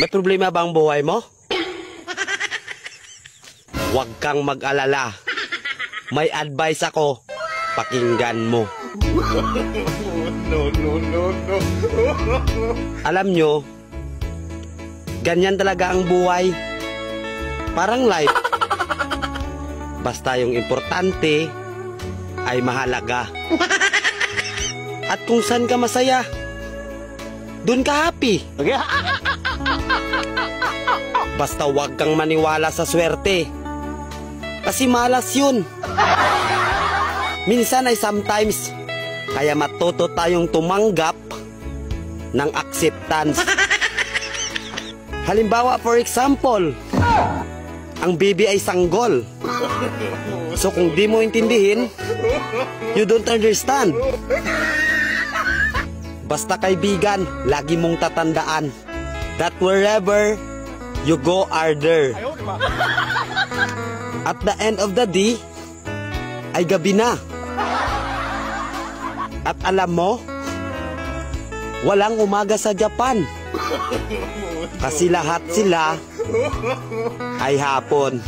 May problema ba ang buhay mo? Huwag kang mag-alala. May advice ako. Pakinggan mo. No. Alam nyo, ganyan talaga ang buhay. Parang life. Basta yung importante ay mahalaga. At kung saan ka masaya, dun ka happy. Basta huwag kang maniwala sa swerte. Kasi malas yun. Minsan ay sometimes. Kaya matuto tayong tumanggap ng acceptance. Halimbawa, for example, ang baby ay sanggol. So kung di mo intindihin, you don't understand. Basta kaibigan, lagi mong tatandaan that wherever you go are there. At the end of the day, ay gabi na. At alam mo, walang umaga sa Japan. Kasi lahat sila ay hapon.